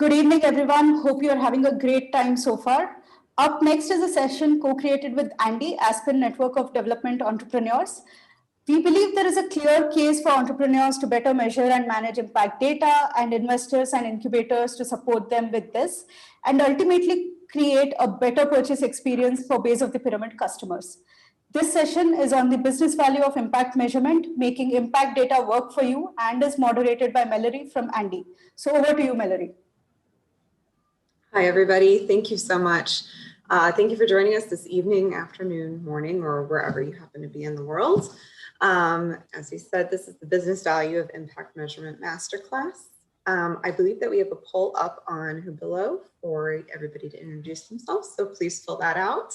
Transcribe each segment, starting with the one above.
Good evening, everyone. Hope you're having a great time so far. Up next is a session co-created with ANDE, Aspen Network of Development Entrepreneurs. We believe there is a clear case for entrepreneurs to better measure and manage impact data, and investors and incubators to support them with this, and ultimately create a better purchase experience for base of the pyramid customers. This session is on the business value of impact measurement, making impact data work for you, and is moderated by Mallory from ANDE. So over to you, Mallory. Hi, everybody. Thank you so much. Thank you for joining us this evening, afternoon, morning, or wherever you happen to be in the world. As we said, this is the Business Value of Impact Measurement Masterclass. I believe that we have a poll up on Hubilo for everybody to introduce themselves, so please fill that out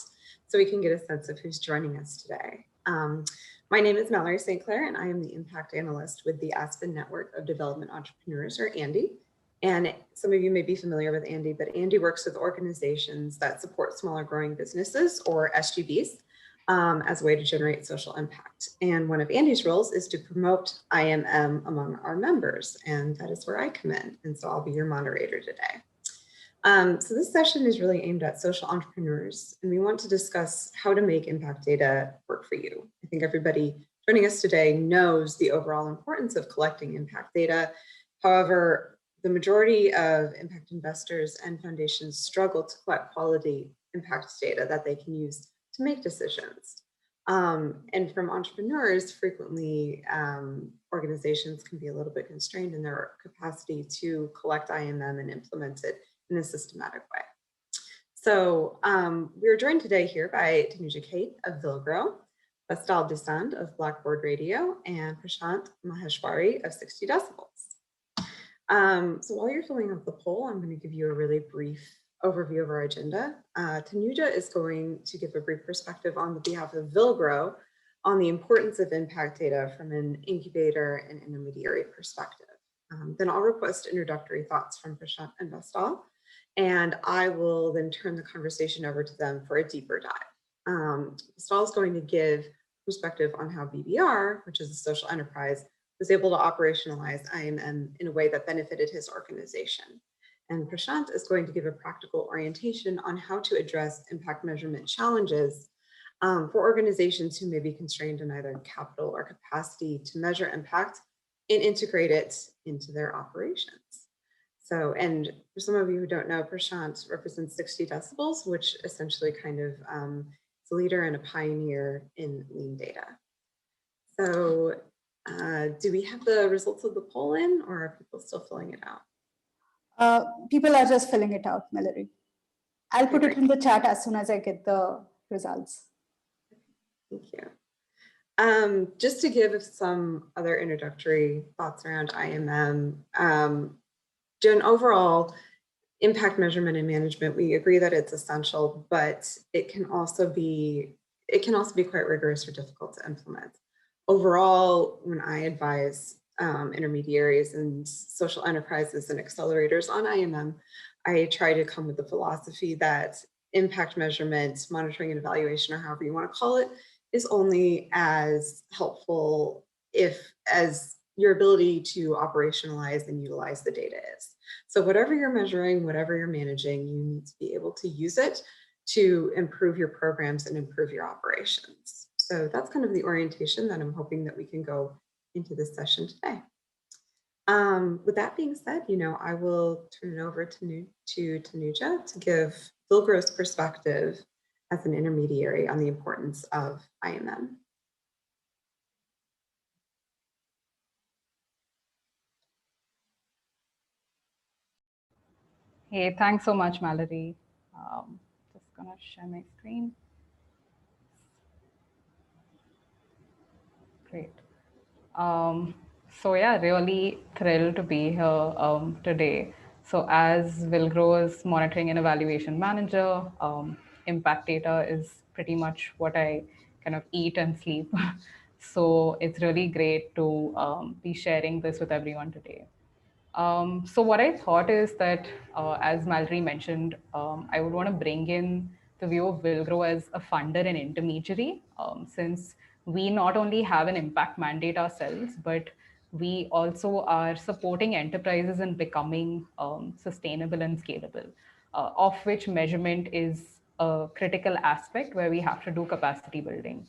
so we can get a sense of who's joining us today. My name is Mallory St. Clair, and I am the Impact Analyst with the Aspen Network of Development Entrepreneurs, or ANDE. And some of you may be familiar with ANDE, but ANDE works with organizations that support smaller growing businesses, or SGBs, as a way to generate social impact. And one of ANDE's roles is to promote IMM among our members, and that is where I come in. And so I'll be your moderator today. So this session is really aimed at social entrepreneurs, and we want to discuss how to make impact data work for you. I think everybody joining us today knows the overall importance of collecting impact data. However, the majority of impact investors and foundations struggle to collect quality impact data that they can use to make decisions. And from entrepreneurs, frequently organizations can be a little bit constrained in their capacity to collect IMM and implement it in a systematic way. So we're joined today here by Tanuja Kate of Villgro, Vestal Desand of Blackboard Radio, and Prashant Maheshwari of 60 Decibels. So while you're filling out the poll, I'm going to give you a really brief overview of our agenda. Tanuja is going to give a brief perspective on the behalf of Villgro on the importance of impact data from an incubator and intermediary perspective. Then I'll request introductory thoughts from Prashant and Vestal, and I will then turn the conversation over to them for a deeper dive. Vestal is going to give perspective on how BBR, which is a social enterprise, was able to operationalize IMM in a way that benefited his organization. And Prashant is going to give a practical orientation on how to address impact measurement challenges for organizations who may be constrained in either capital or capacity to measure impact and integrate it into their operations. So, and for some of you who don't know, Prashant represents 60 Decibels, which essentially kind of is a leader and a pioneer in lean data. So, do we have the results of the poll in, or are people still filling it out? People are just filling it out, Mallory. I'll put it in the chat as soon as I get the results. Thank you. Just to give some other introductory thoughts around IMM, Jen, overall, impact measurement and management, we agree that it's essential, but it can also be quite rigorous or difficult to implement. Overall, when I advise intermediaries and social enterprises and accelerators on IMM, I try to come with the philosophy that impact measurement, monitoring and evaluation, or however you want to call it, is only as helpful as your ability to operationalize and utilize the data is. So whatever you're measuring, whatever you're managing, you need to be able to use it to improve your programs and improve your operations. So that's kind of the orientation that I'm hoping that we can go into this session today. With that being said, I will turn it over to Tanuja to give Villgro's perspective as an intermediary on the importance of IMM. Hey, thanks so much, Mallory. Just gonna share my screen. Great. So yeah, really thrilled to be here today. So as Villgro's monitoring and evaluation manager, impact data is pretty much what I kind of eat and sleep. So it's really great to be sharing this with everyone today. So what I thought is that, as Mallory mentioned, I would want to bring in the view of Villgro as a funder and intermediary, since we not only have an impact mandate ourselves, but we also are supporting enterprises in becoming sustainable and scalable, of which measurement is a critical aspect where we have to do capacity building.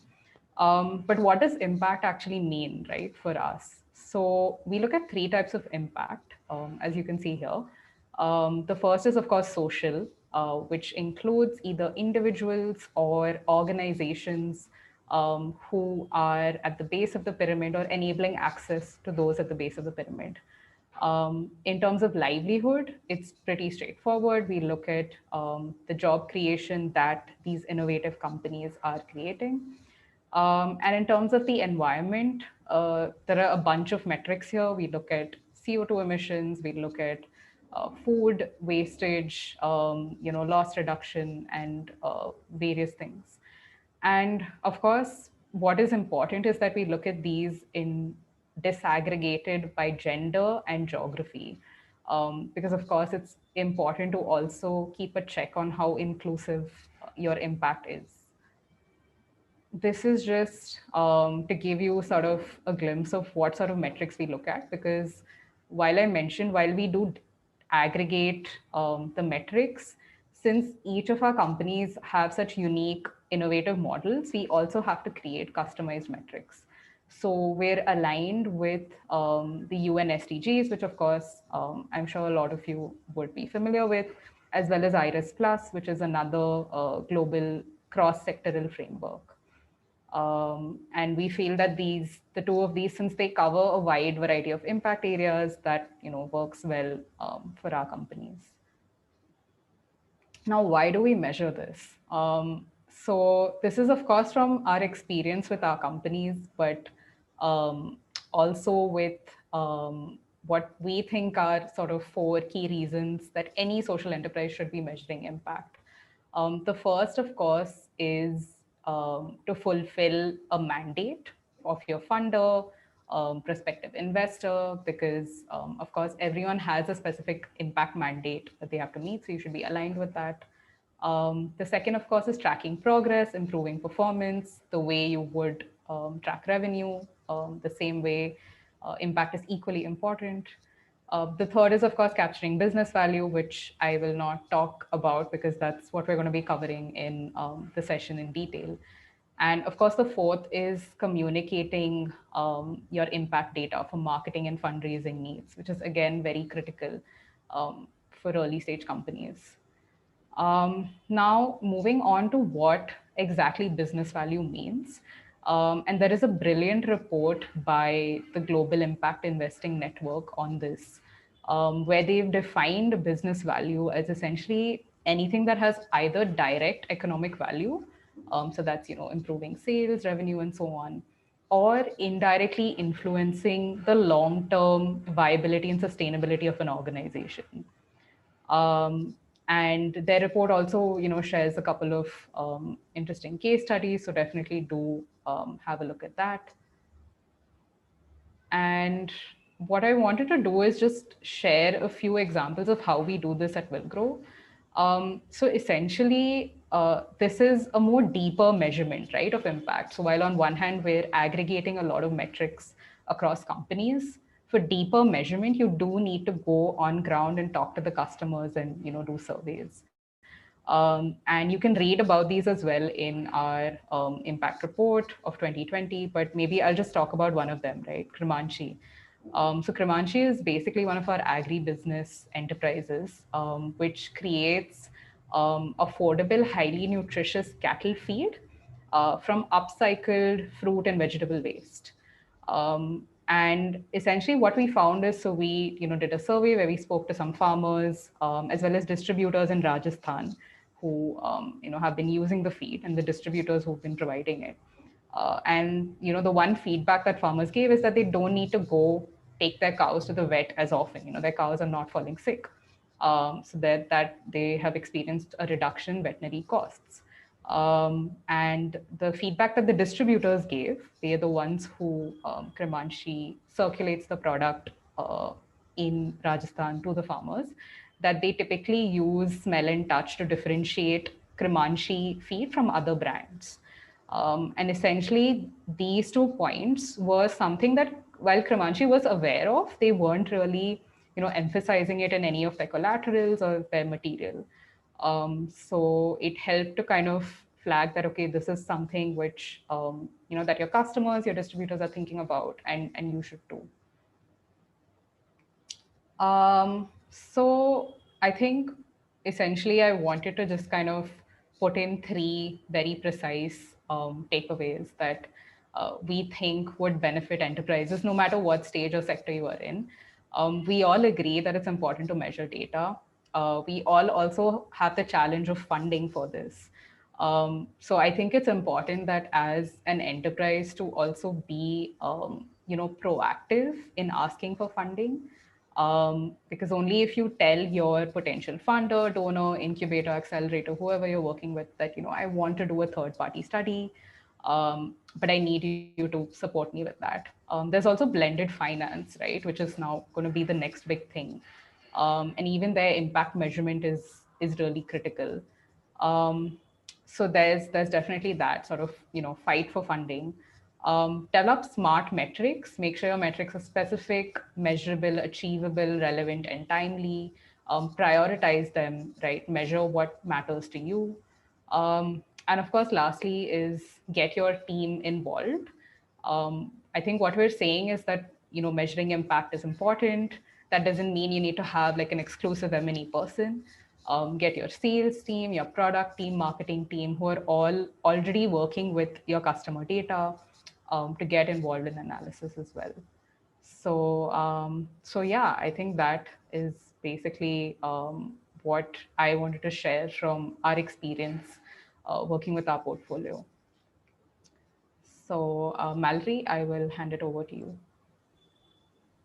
But what does impact actually mean, right, for us? So we look at three types of impact, as you can see here. The first is, of course, social, which includes either individuals or organizations who are at the base of the pyramid or enabling access to those at the base of the pyramid. In terms of livelihood, it's pretty straightforward. We look at the job creation that these innovative companies are creating. And in terms of the environment, there are a bunch of metrics here. We look at CO2 emissions, we look at food wastage, loss reduction, and various things. And of course, what is important is that we look at these in disaggregated by gender and geography. Because of course, it's important to also keep a check on how inclusive your impact is. This is just to give you sort of a glimpse of what sort of metrics we look at, because while we do aggregate the metrics, since each of our companies have such unique innovative models, we also have to create customized metrics. So we're aligned with the UN SDGs, which of course I'm sure a lot of you would be familiar with, as well as IRIS Plus, which is another global cross-sectoral framework. And we feel that the two of these, since they cover a wide variety of impact areas, that works well for our companies. Now, why do we measure this? So this is, of course, from our experience with our companies, but also with what we think are sort of 4 key reasons that any social enterprise should be measuring impact. The first, of course, is to fulfill a mandate of your funder, prospective investor, because of course, everyone has a specific impact mandate that they have to meet. So you should be aligned with that. The second, of course, is tracking progress, improving performance, the way you would track revenue, the same way impact is equally important. The third is, of course, capturing business value, which I will not talk about because that's what we're going to be covering in the session in detail. And of course, the fourth is communicating your impact data for marketing and fundraising needs, which is, again, very critical for early stage companies. Now, moving on to what exactly business value means. And there is a brilliant report by the Global Impact Investing Network on this, where they've defined business value as essentially anything that has either direct economic value, so that's improving sales, revenue, and so on, or indirectly influencing the long-term viability and sustainability of an organization. And their report also, shares a couple of interesting case studies. So definitely do have a look at that. And what I wanted to do is just share a few examples of how we do this at Villgro. So essentially, this is a more deeper measurement, right, of impact. So while on one hand, we're aggregating a lot of metrics across companies, for deeper measurement, you do need to go on ground and talk to the customers and do surveys. And you can read about these as well in our impact report of 2020, but maybe I'll just talk about one of them, right? Krimanshi. So Krimanshi is basically one of our agribusiness enterprises, which creates affordable, highly nutritious cattle feed from upcycled fruit and vegetable waste. And essentially what we found is, so we did a survey where we spoke to some farmers as well as distributors in Rajasthan who have been using the feed, and the distributors who've been providing it. And the one feedback that farmers gave is that they don't need to go take their cows to the vet as often. Their cows are not falling sick. So that they have experienced a reduction in veterinary costs. And the feedback that the distributors gave, they are the ones who Krimanshi circulates the product in Rajasthan to the farmers, that they typically use smell and touch to differentiate Krimanshi feed from other brands. And essentially, these 2 points were something that while Krimanshi was aware of, they weren't really, emphasizing it in any of their collaterals or their material. So it helped to kind of flag that, okay, this is something which, that your customers, your distributors are thinking about, and you should too. So I think essentially I wanted to just kind of put in three very precise takeaways that we think would benefit enterprises, no matter what stage or sector you are in. We all agree that it's important to measure data. We all also have the challenge of funding for this. So I think it's important that as an enterprise to also be, proactive in asking for funding. Because only if you tell your potential funder, donor, incubator, accelerator, whoever you're working with, that I want to do a third-party study, but I need you to support me with that. There's also blended finance, right, which is now going to be the next big thing, and even their impact measurement is really critical. Um, so there's definitely that sort of fight for funding. Develop smart metrics. Make sure your metrics are specific, measurable, achievable, relevant, and timely. Prioritize them, right? Measure what matters to you. And of course, lastly, is get your team involved. I think what we're saying is that measuring impact is important. That doesn't mean you need to have like an exclusive M&E person. Get your sales team, your product team, marketing team, who are all already working with your customer data, to get involved in analysis as well. So yeah, I think that is basically what I wanted to share from our experience working with our portfolio. So Mallory, I will hand it over to you.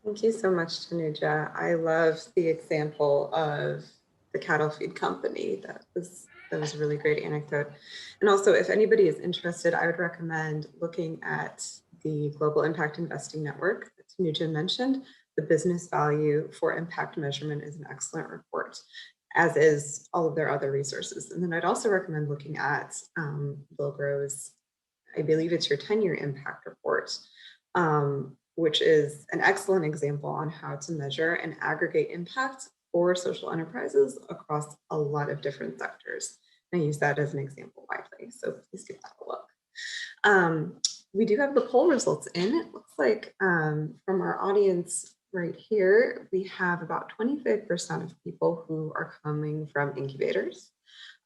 Thank you so much, Tanuja. I love the example of the cattle feed company. That was a really great anecdote. And also, if anybody is interested, I would recommend looking at the Global Impact Investing Network that Tanuja mentioned. The Business Value for Impact Measurement is an excellent report, as is all of their other resources. And then I'd also recommend looking at Villgro's, I believe it's your 10-year impact report, which is an excellent example on how to measure and aggregate impact for social enterprises across a lot of different sectors. And I use that as an example widely, so please give that a look. We do have the poll results in. It looks like from our audience right here, we have about 25% of people who are coming from incubators.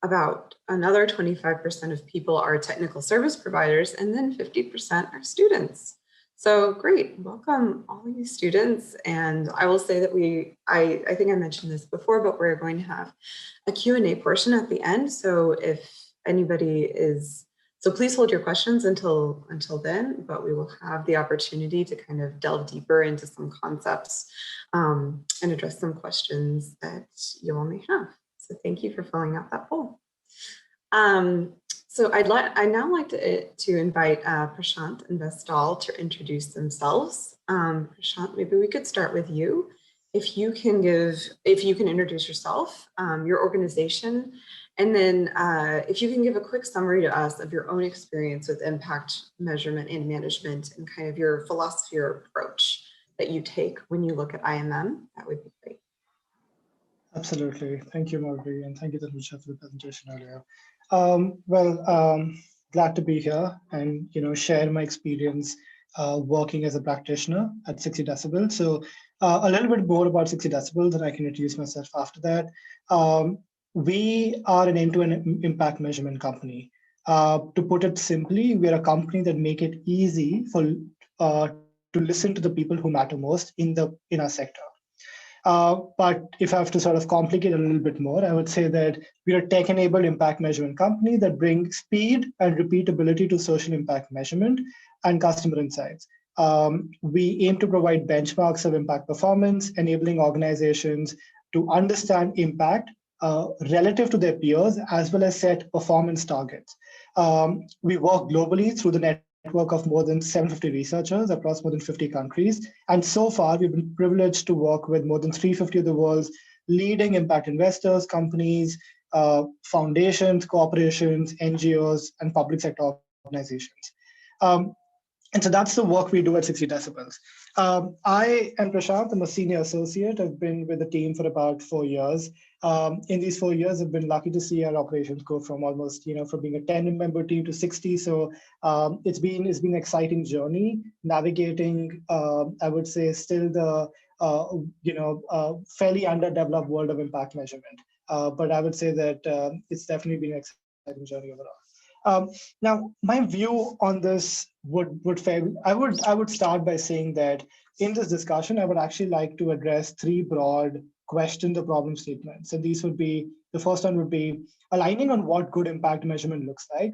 About another 25% of people are technical service providers, and then 50% are students. So great, welcome all of you students. And I will say that I think I mentioned this before, but we're going to have a Q&A portion at the end. So if anybody is, so please hold your questions until then, but we will have the opportunity to kind of delve deeper into some concepts and address some questions that you all may have. So thank you for filling out that poll. So I'd now like to invite Prashant and Vestal to introduce themselves. Prashant, maybe we could start with you. If you can introduce yourself, your organization, and then if you can give a quick summary to us of your own experience with impact measurement and management and kind of your philosophy or approach that you take when you look at IMM, that would be great. Absolutely. Thank you, Marjorie, and thank you, Tanuja, for the presentation earlier. Glad to be here and share my experience working as a practitioner at 60 Decibels. So a little bit more about 60 Decibels, and I can introduce myself after that. We are an end-to-end impact measurement company. To put it simply, we're a company that make it easy for to listen to the people who matter most in our sector. But if I have to sort of complicate a little bit more, I would say that we're a tech-enabled impact measurement company that brings speed and repeatability to social impact measurement and customer insights. We aim to provide benchmarks of impact performance, enabling organizations to understand impact relative to their peers, as well as set performance targets. We work globally through the network of more than 750 researchers across more than 50 countries. And so far, we've been privileged to work with more than 350 of the world's leading impact investors, companies, foundations, corporations, NGOs, and public sector organizations. And so that's the work we do at 60 Decibels. I am Prashant. I'm a senior associate. I've been with the team for about 4 years. In these 4 years, I've been lucky to see our operations go from almost, from being a 10-member team to 60. So it's been an exciting journey navigating, I would say, still the fairly underdeveloped world of impact measurement. But I would say that it's definitely been an exciting journey overall. Now, my view on this I would start by saying that in this discussion, I would actually like to address 3 broad questions or problem statements. So these would be, the first one would be aligning on what good impact measurement looks like,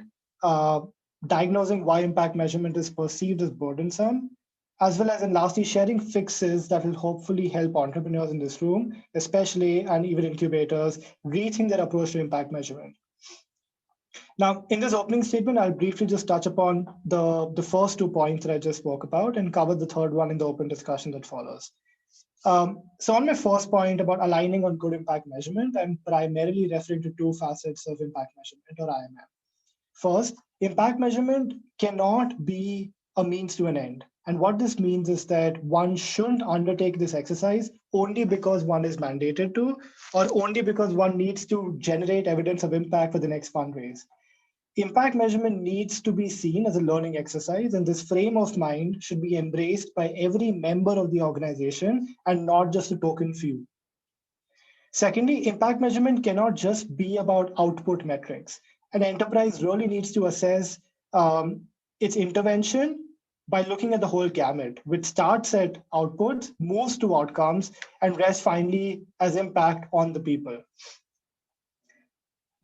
diagnosing why impact measurement is perceived as burdensome, as well as, and lastly, sharing fixes that will hopefully help entrepreneurs in this room, especially and even incubators, rethink their approach to impact measurement. Now, in this opening statement, I'll briefly just touch upon the first 2 points that I just spoke about and cover the third one in the open discussion that follows. So on my first point about aligning on good impact measurement, I'm primarily referring to 2 facets of impact measurement, or IMM. First, impact measurement cannot be a means to an end. And what this means is that one shouldn't undertake this exercise only because one is mandated to, or only because one needs to generate evidence of impact for the next fundraise. Impact measurement needs to be seen as a learning exercise, and this frame of mind should be embraced by every member of the organization and not just a token few. Secondly, impact measurement cannot just be about output metrics. An enterprise really needs to assess its intervention by looking at the whole gamut, which starts at outputs, moves to outcomes, and rests finally as impact on the people.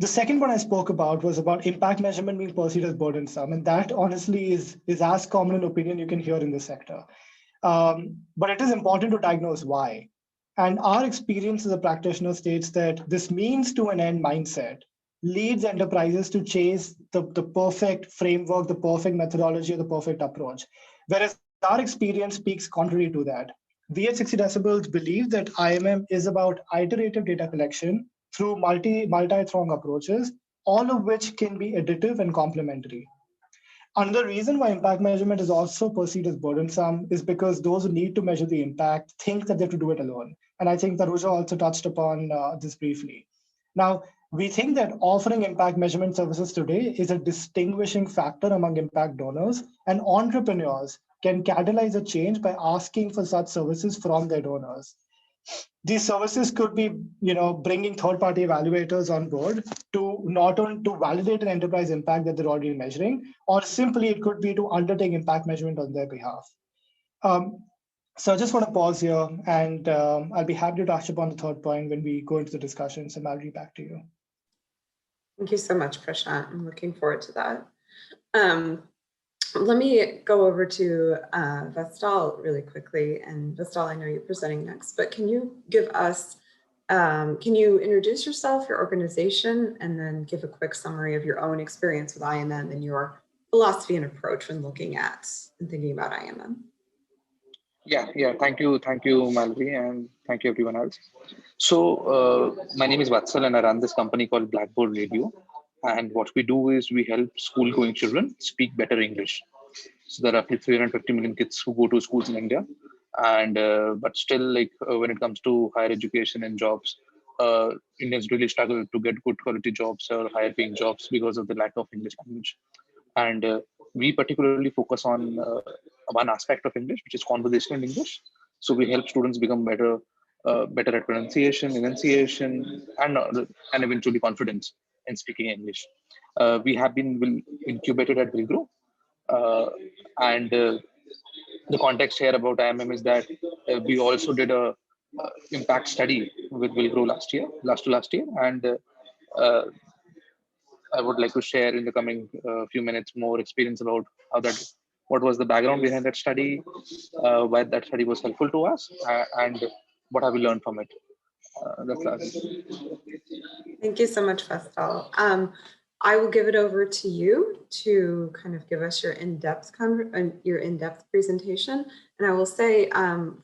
The second one I spoke about was about impact measurement being perceived as burdensome, and that honestly is as common an opinion you can hear in the sector. But it is important to diagnose why. And our experience as a practitioner states that this means to an end mindset leads enterprises to chase the perfect framework, the perfect methodology, or the perfect approach. Whereas our experience speaks contrary to that. We at 60 Decibels believe that IMM is about iterative data collection through multi-pronged approaches, all of which can be additive and complementary. Another reason why impact measurement is also perceived as burdensome is because those who need to measure the impact think that they have to do it alone. And I think Taruja also touched upon this briefly. Now, we think that offering impact measurement services today is a distinguishing factor among impact donors, and entrepreneurs can catalyze a change by asking for such services from their donors. These services could be, bringing third-party evaluators on board to not only to validate an enterprise impact that they're already measuring, or simply it could be to undertake impact measurement on their behalf. So I just want to pause here, and I'll be happy to touch upon the third point when we go into the discussion. So Mallory, back to you. Thank you so much, Prashant. I'm looking forward to that. Let me go over to Vestal really quickly. And Vestal, I know you're presenting next, but can you give us, can you introduce yourself, your organization, and then give a quick summary of your own experience with IMM and your philosophy and approach when looking at and thinking about IMM? Yeah. Thank you, Mallory, and thank you everyone else. So my name is Vatsal, and I run this company called Blackboard Radio. And what we do is we help school-going children speak better English. So there are roughly 350 million kids who go to schools in India, and but still, when it comes to higher education and jobs, Indians really struggle to get good quality jobs or higher paying jobs because of the lack of English language. And we particularly focus on one aspect of English, which is conversational English. So we help students become better at pronunciation, enunciation, and eventually confidence in speaking English. We have been incubated at Villgro, and the context here about IMM is that we also did a impact study with Villgro last to last year, and I would like to share in the coming few minutes more experience about what was the background behind that study, why that study was helpful to us, and what have we learned from it. That's us. Thank you so much, Vestal. I will give it over to you to kind of give us your in-depth presentation. And I will say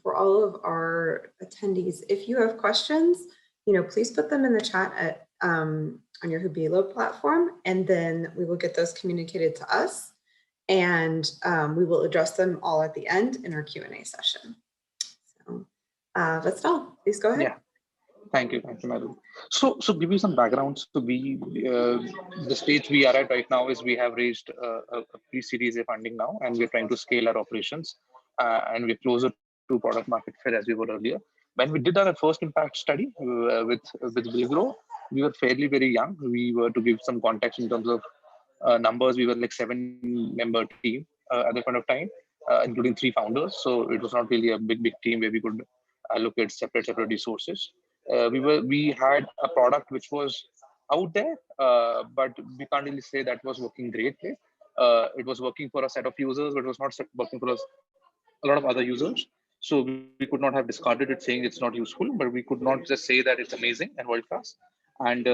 for all of our attendees, if you have questions, please put them in the chat on your Hubilo platform, and then we will get those communicated to us. and we will address them all at the end in our Q&A session. So, Vastal, please go ahead. Yeah. Thank you, Madhu. So give you some background. So the stage we are at right now is we have raised a pre-series A funding now, and we're trying to scale our operations, and we're closer to product market fit as we were earlier. When we did our first impact study with Villgro, we were fairly very young. We were, to give some context in terms of numbers, we were like 7-member team at that point of time, including 3 founders. So it was not really a big team where we could allocate separate resources. We had a product which was out there, but we can't really say that was working great. It was working for a set of users, but it was not working for a lot of other users. So we could not have discarded it saying it's not useful, but we could not just say that it's amazing and world class. And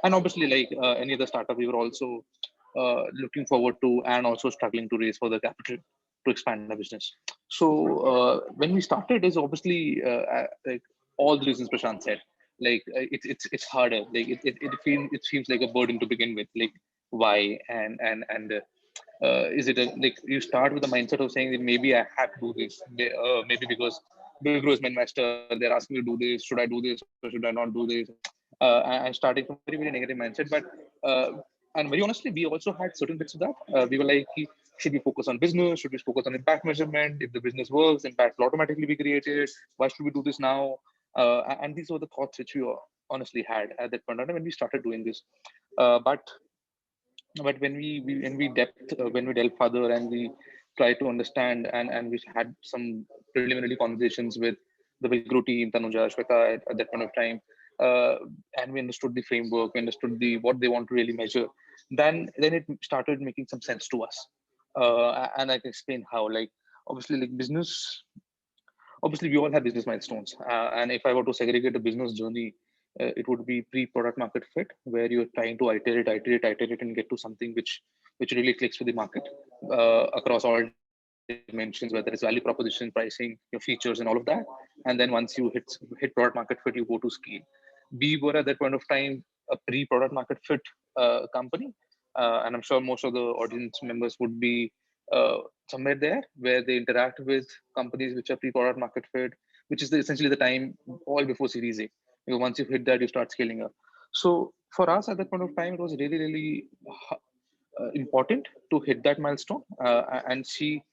obviously, like any other startup, we were also looking forward to and also struggling to raise further capital to expand the business. So when we started, is obviously like all the reasons Prashant said. Like it's harder. Like it feels like a burden to begin with. Like why and is it like you start with the mindset of saying that maybe I have to do this, maybe because Villgro is my investor, they're asking me to do this, should I do this or should I not do this? I'm starting from a very negative mindset, but and very honestly, we also had certain bits of that. We were like, should we focus on business? Should we focus on impact measurement? If the business works, impact will automatically be created. Why should we do this now? And these were the thoughts which we honestly had at that point in time when we started doing this. But when we delve further and we try to understand and we had some preliminary conversations with the Villgro team, Tanuja, Shweta at that point of time, and we understood the framework, we understood what they want to really measure, then it started making some sense to us. And I can explain how. Like obviously, like business, obviously we all have business milestones, and if I were to segregate a business journey, it would be pre-product market fit, where you're trying to iterate and get to something which really clicks with the market across all dimensions, whether it's value proposition, pricing, your features, and all of that. And then once you hit product market fit, you go to scale. We were at that point of time a pre-product market fit company, and I'm sure most of the audience members would be somewhere there, where they interact with companies which are pre-product market fit, which is essentially the time all before Series A. Because once you hit that, you start scaling up. So for us at that point of time, it was really important to hit that milestone and see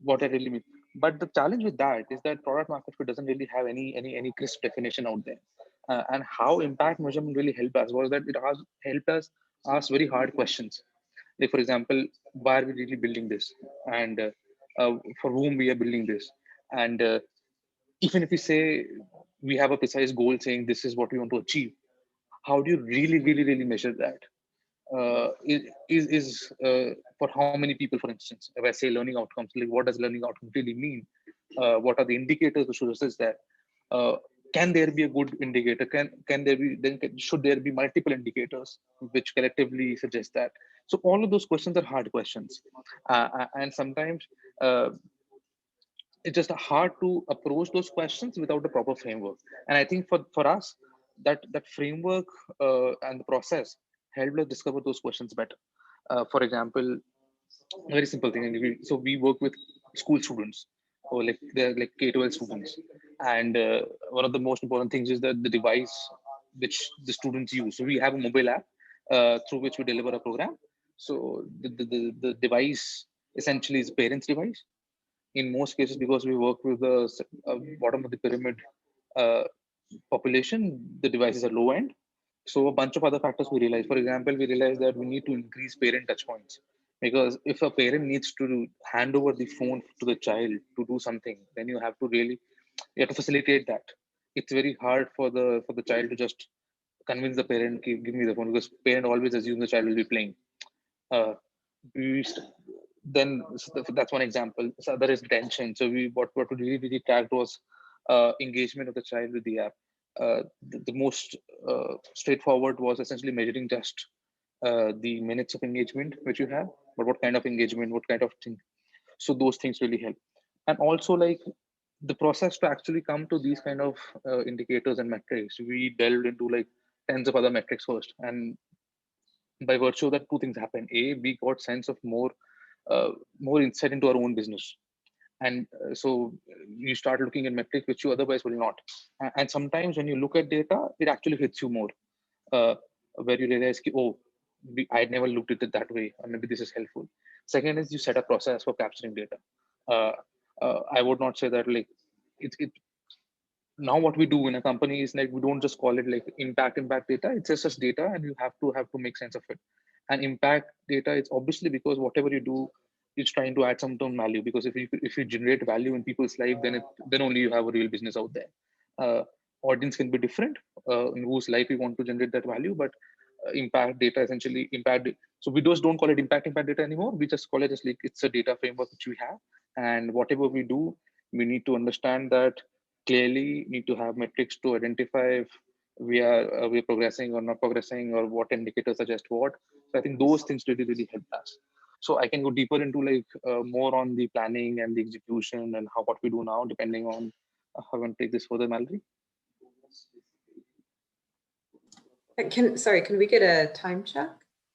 what I really mean. But the challenge with that is that product market fit doesn't really have any crisp definition out there. And how impact measurement really helped us was that it has helped us ask very hard questions. Like for example, why are we really building this, and for whom we are building this, and even if we say we have a precise goal saying this is what we want to achieve, how do you really measure that? For how many people, for instance, if I say learning outcomes, like what does learning outcome really mean? What are the indicators which should assess that? Can there be a good indicator? Should there be multiple indicators which collectively suggest that? So all of those questions are hard questions, and sometimes it's just hard to approach those questions without a proper framework. And I think for us, that framework and the process helped us discover those questions better. For example, a very simple thing. So we work with school students, or like they're like K-12 students, and one of the most important things is that the device which the students use. So we have a mobile app through which we deliver a program. So the device essentially is parents' device in most cases, because we work with the bottom of the pyramid population. The devices are low end. So a bunch of other factors we realize. For example, we realize that we need to increase parent touch points, because if a parent needs to hand over the phone to the child to do something, then you have to facilitate that. It's very hard for the child to just convince the parent, give me the phone, because parent always assumes the child will be playing. uh, then so that's one example. So there is retention. So what we really tracked was engagement of the child with the app. The most straightforward was essentially measuring just the minutes of engagement which you have, but what kind of engagement, what kind of thing. So those things really help. And also, like, the process to actually come to these kind of indicators and metrics, we delved into like tens of other metrics first. And by virtue of that, two things happened. A, we got sense of more more insight into our own business. And so you start looking at metrics which you otherwise will not. And sometimes when you look at data, it actually hits you more, where you realize, oh, I never looked at it that way, or maybe this is helpful. Second is you set a process for capturing data. I would not say that like it now what we do in a company is like we don't just call it like impact data. It's just data, and you have to make sense of it. And impact data, it's obviously because whatever you do, it's trying to add some term value. Because if you generate value in people's life, then only you have a real business out there. Audience can be different in whose life you want to generate that value, but impact data essentially so we just don't call it impact data anymore. We just call it as like it's a data framework which we have, and whatever we do, we need to understand that clearly, need to have metrics to identify if we're progressing or not progressing, or what indicators suggest what. So I think those things really help us. So I can go deeper into like more on the planning and the execution and what we do now, depending on how I want to take this further, Mallory. Can we get a time check?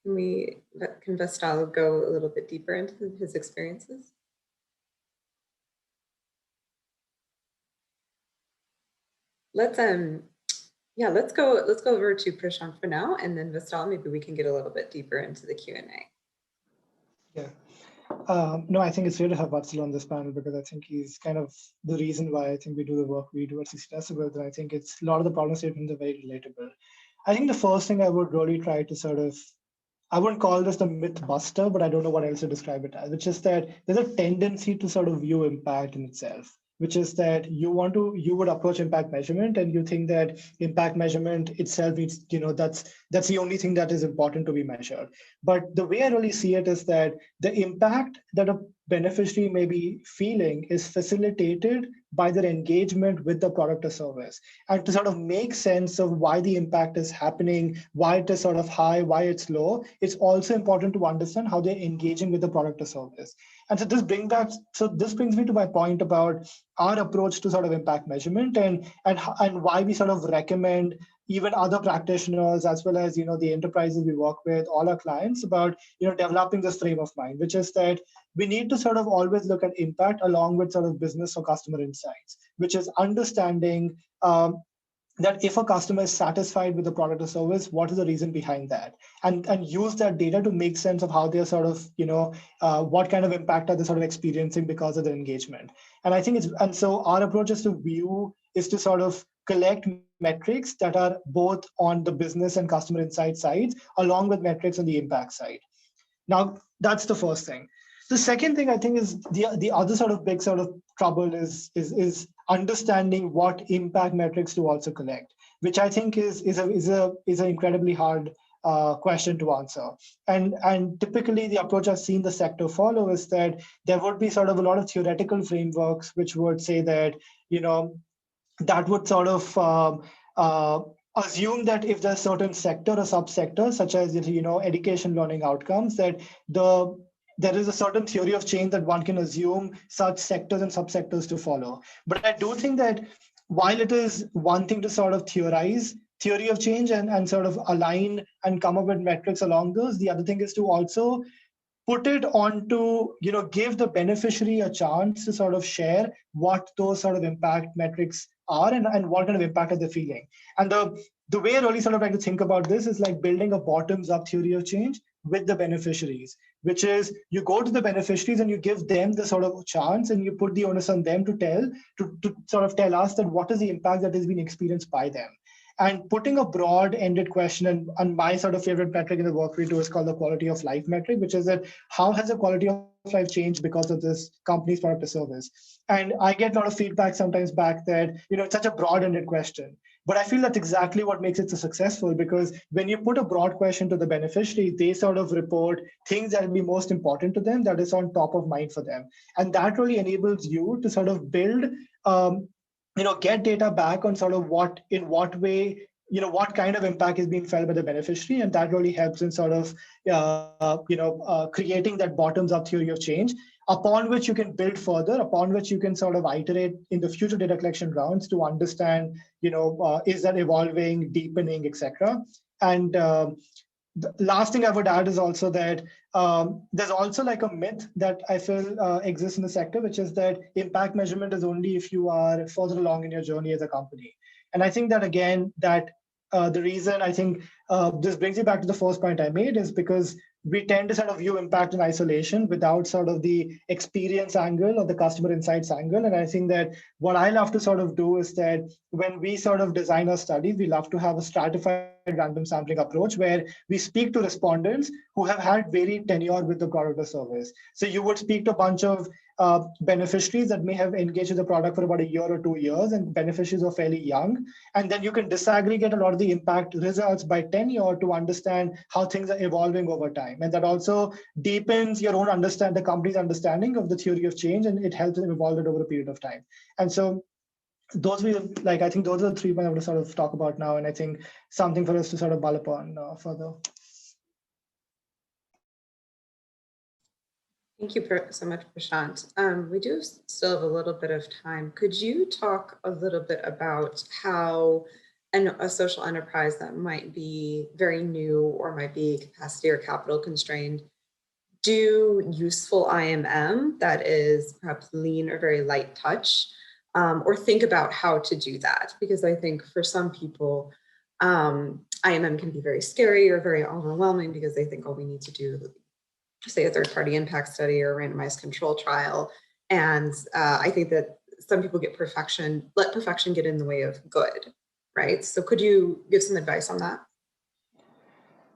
Can Vestal go a little bit deeper into his experiences? Let's go over to Prashant for now, and then Vestal, maybe we can get a little bit deeper into the Q&A. Yeah. No, I think it's great to have Vatsal on this panel, because I think he's kind of the reason why I think we do the work we do at 60 Decibels. And I think a lot of the problem statements are very relatable. I think the first thing I would really try to I wouldn't call this the myth buster, but I don't know what else to describe it as, which is that there's a tendency to sort of view impact in itself, which is that you would approach impact measurement and you think that impact measurement itself needs, that's the only thing that is important to be measured. But the way I really see it is that the impact that a beneficiary may be feeling is facilitated by their engagement with the product or service. And to sort of make sense of why the impact is happening, why it is sort of high, why it's low, it's also important to understand how they're engaging with the product or service. And so this brings me to my point about our approach to sort of impact measurement and why we sort of recommend even other practitioners, as well as the enterprises we work with, all our clients, about developing this frame of mind, which is that we need to sort of always look at impact along with sort of business or customer insights, which is understanding that if a customer is satisfied with the product or service, what is the reason behind that? And use that data to make sense of how they're sort of, what kind of impact are they sort of experiencing because of their engagement. And I think so our approach is to sort of collect metrics that are both on the business and customer insight sides, along with metrics on the impact side. Now, that's the first thing. The second thing I think is the other sort of big sort of trouble is understanding what impact metrics to also collect, which I think is an incredibly hard question to answer. And typically the approach I've seen the sector follow is that there would be sort of a lot of theoretical frameworks which would say that that would sort of assume that if there's certain sector or subsector, such as education learning outcomes, that there is a certain theory of change that one can assume such sectors and subsectors to follow. But I do think that while it is one thing to sort of theorize theory of change and sort of align and come up with metrics along those, the other thing is to also put it on to, give the beneficiary a chance to sort of share what those sort of impact metrics are and what kind of impact are they feeling. And the way I really sort of like to think about this is like building a bottoms-up theory of change with the beneficiaries, which is you go to the beneficiaries and you give them the sort of chance and you put the onus on them to sort of tell us that what is the impact that has been experienced by them. And putting a broad-ended question, and my sort of favorite metric in the work we do is called the quality of life metric, which is that how has the quality of life changed because of this company's product or service? And I get a lot of feedback sometimes back that, it's such a broad-ended question. But I feel that's exactly what makes it so successful, because when you put a broad question to the beneficiary, they sort of report things that will be most important to them, that is on top of mind for them. And that really enables you to sort of build get data back on sort of what way, what kind of impact is being felt by the beneficiary. And that really helps in sort of, creating that bottoms up theory of change, upon which you can build further, upon which you can sort of iterate in the future data collection rounds to understand, is that evolving, deepening, etc. And the last thing I would add is also that there's also like a myth that I feel exists in the sector, which is that impact measurement is only if you are further along in your journey as a company. And I think that, again, that the reason I think this brings you back to the first point I made is because we tend to sort of view impact in isolation without sort of the experience angle or the customer insights angle. And I think that what I love to sort of do is that when we sort of design a study, we love to have a stratified random sampling approach where we speak to respondents who have had varied tenure with the product or service. So you would speak to a bunch of beneficiaries that may have engaged with the product for about a year or 2 years, and beneficiaries are fairly young. And then you can disaggregate a lot of the impact results by tenure to understand how things are evolving over time. And that also deepens your own the company's understanding of the theory of change, and it helps them evolve it over a period of time. And so those I think those are the 3 points I want to sort of talk about now, and I think something for us to sort of mull upon further. Thank you so much, Prashant. We do still have a little bit of time. Could you talk a little bit about how a social enterprise that might be very new or might be capacity or capital constrained do useful IMM that is perhaps lean or very light touch, or think about how to do that? Because I think for some people, IMM can be very scary or very overwhelming because they think, oh, we need to do, say, a third-party impact study or a randomized control trial. And I think that some people let perfection get in the way of good, right? So could you give some advice on that?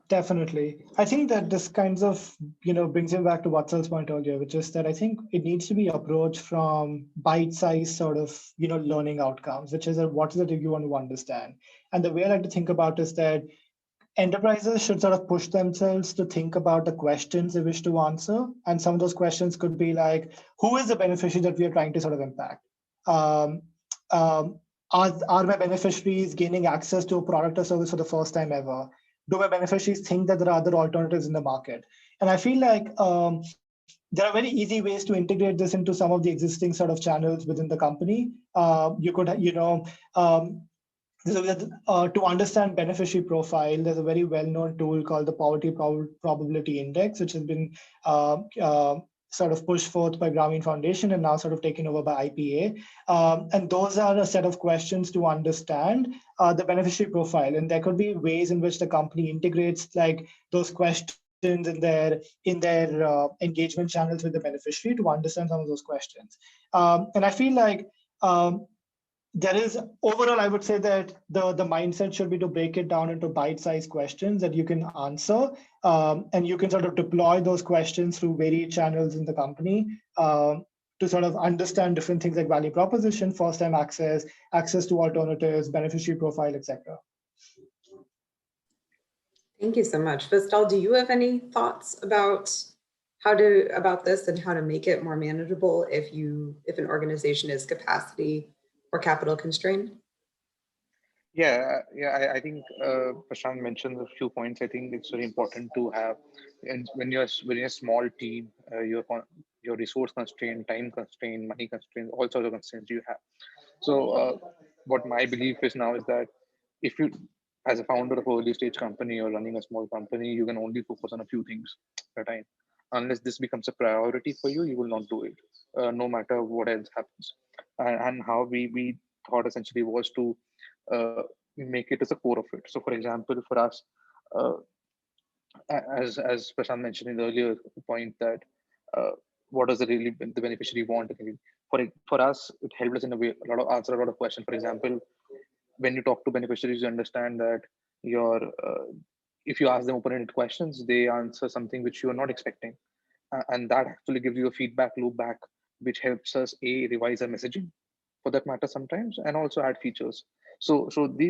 Definitely. I think that this kinds of, brings me back to Vatsal's point earlier, which is that I think it needs to be approached from bite-sized sort of, learning outcomes, which is what is it you want to understand. And the way I like to think about is that enterprises should sort of push themselves to think about the questions they wish to answer. And some of those questions could be like, who is the beneficiary that we are trying to sort of impact? Are my beneficiaries gaining access to a product or service for the first time ever? Do my beneficiaries think that there are other alternatives in the market? And I feel like there are very easy ways to integrate this into some of the existing sort of channels within the company. You could, to understand beneficiary profile, there's a very well-known tool called the Poverty Probability Index, which has been sort of pushed forth by Grameen Foundation and now sort of taken over by IPA. And those are a set of questions to understand the beneficiary profile. And there could be ways in which the company integrates like those questions in their engagement channels with the beneficiary to understand some of those questions. And I feel like there is overall, I would say that the mindset should be to break it down into bite-sized questions that you can answer, and you can sort of deploy those questions through varied channels in the company to sort of understand different things like value proposition, first-time access to alternatives, beneficiary profile, etc. Thank you so much. Vistal, do you have any thoughts about about this and how to make it more manageable if an organization is capacity or capital constrained? Yeah, I think Prashant mentioned a few points. I think it's very important to have, and when you're a small team, your resource constraint, time constraint, money constraint, all sorts of constraints you have. So what my belief is now is that if you, as a founder of an early stage company or running a small company, you can only focus on a few things at a time. Unless this becomes a priority for you, you will not do it, no matter what else happens. And how we thought essentially was to make it as a core of it. So, for example, for us, as Prashant mentioned in the earlier point, that what does the beneficiary want? For us, it helped us in a way answer a lot of questions. For example, when you talk to beneficiaries, you understand that if you ask them open-ended questions, they answer something which you are not expecting, and that actually gives you a feedback loop back, which helps us revise our messaging, for that matter, sometimes, and also add features. So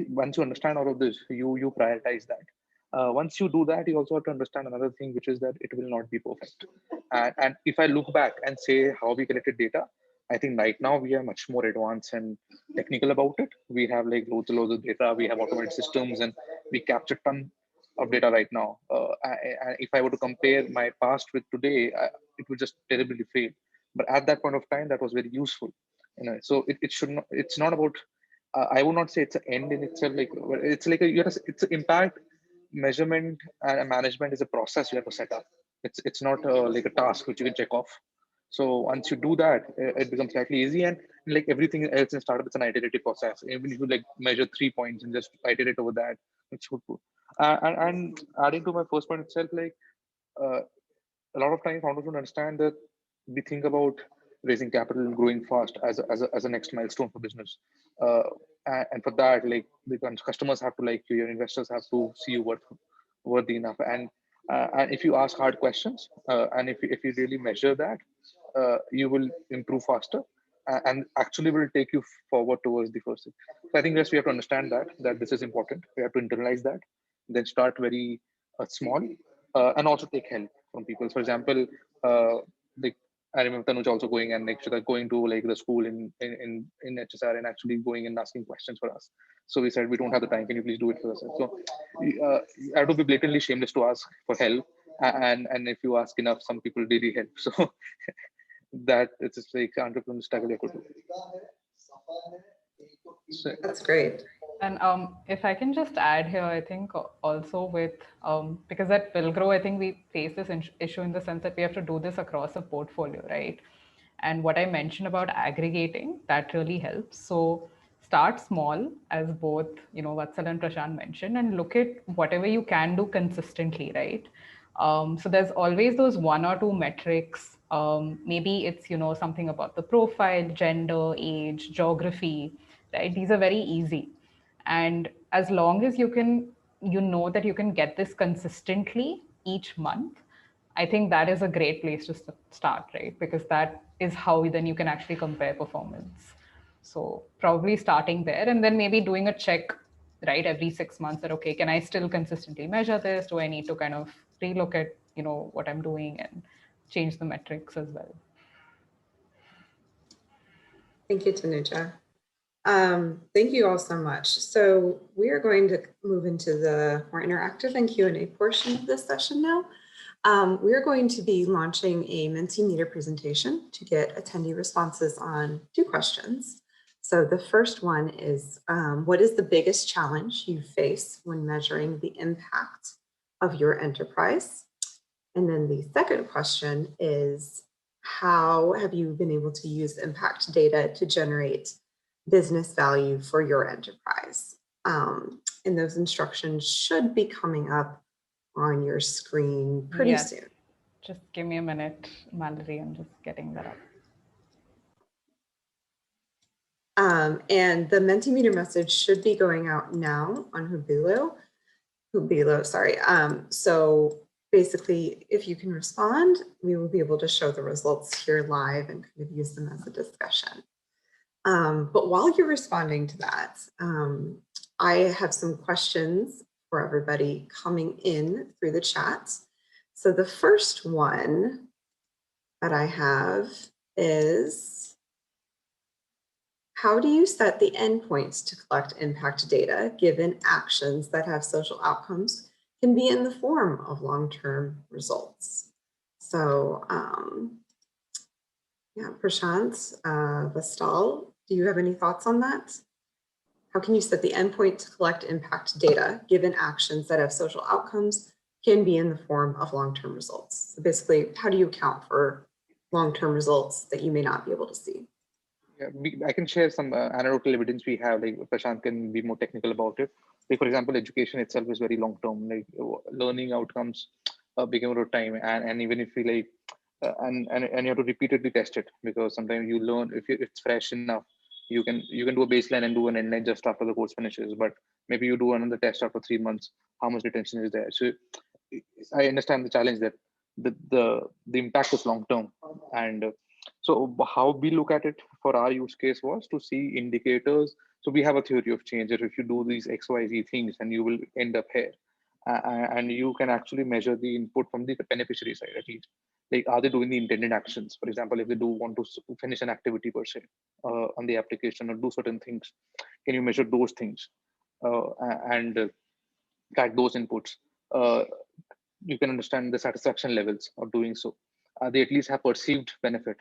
once you understand all of this, you prioritize that. Once you do that, you also have to understand another thing, which is that it will not be perfect. And if I look back and say how we collected data, I think right now we are much more advanced and technical about it. We have like loads of data. We have automated systems, and we capture ton of data right now. If I were to compare my past with today, it would just terribly fail. But at that point of time, that was very useful. So it should not. It's not about. I would not say it's an end in itself. It's an impact. measurement and management is a process you have to set up. It's not like a task which you can check off. So once you do that, it becomes slightly easy. And like everything else in startup, it's an iterative process. Even if you like measure 3 points and just iterate over that, it's good. And adding to my first point itself, like uh, a lot of times founders don't understand that we think about raising capital and growing fast as a next milestone for business. Uh, and for that, like the customers have to like you, your investors have to see you worthy enough. And if you ask hard questions, and if you really measure that, you will improve faster and actually will take you forward towards the first thing. So I think yes, we have to understand that this is important. We have to internalize that, then start very small, and also take help from people. For example, like I remember Tanuj also going and like Shweta going to like the school in HSR and actually going and asking questions for us. So we said we don't have the time. Can you please do it for us? So I have to be blatantly shameless to ask for help, and if you ask enough, some people really help. So that it's just like entrepreneur struggle you could do. So, That's great. And if I can just add here, I think also with, because at Villgro, I think we face this issue in the sense that we have to do this across a portfolio, right? And what I mentioned about aggregating, that really helps. So start small, as both, Vatsal and Prashant mentioned, and look at whatever you can do consistently, right? So there's always those one or two metrics. Maybe it's, something about the profile, gender, age, geography, right? These are very easy. And as long as you know that you can get this consistently each month, I think that is a great place to start, right? Because that is how then you can actually compare performance. So probably starting there and then maybe doing a check, right, every 6 months that, okay, can I still consistently measure this? Do I need to kind of relook at, what I'm doing and change the metrics as well? Thank you, Tanuja. Thank you all so much. So we are going to move into the more interactive and Q&A portion of this session now. We are going to be launching a Mentimeter presentation to get attendee responses on 2 questions. So the first one is, what is the biggest challenge you face when measuring the impact of your enterprise? And then the second question is, how have you been able to use impact data to generate business value for your enterprise? And those instructions should be coming up on your screen pretty soon. Just give me a minute, Mallory, I'm just getting that up. And the Mentimeter message should be going out now on Hubilo, sorry. So basically, if you can respond, we will be able to show the results here live and kind of use them as a discussion. But while you're responding to that, I have some questions for everybody coming in through the chat. So the first one that I have is, how do you set the endpoints to collect impact data given actions that have social outcomes can be in the form of long-term results? So yeah, Prashant, Vastal, do you have any thoughts on that? How can you set the endpoint to collect impact data given actions that have social outcomes can be in the form of long-term results? So basically, how do you account for long-term results that you may not be able to see? Yeah, I can share some anecdotal evidence we have. Like Prashant can be more technical about it. Like for example, education itself is very long-term. Like learning outcomes become over time, and even if we like, and you have to repeatedly test it, because sometimes you learn if it's fresh enough, you can do a baseline and do an endline just after the course finishes. But maybe you do another test after 3 months. How much retention is there? So I understand the challenge that the impact is long-term, and so how we look at it for our use case was to see indicators. So we have a theory of change that if you do these XYZ things, then you will end up here. And you can actually measure the input from the beneficiary side at least. Like, are they doing the intended actions? For example, if they do want to finish an activity per se on the application or do certain things, can you measure those things and track those inputs? You can understand the satisfaction levels of doing so. They at least have perceived benefit.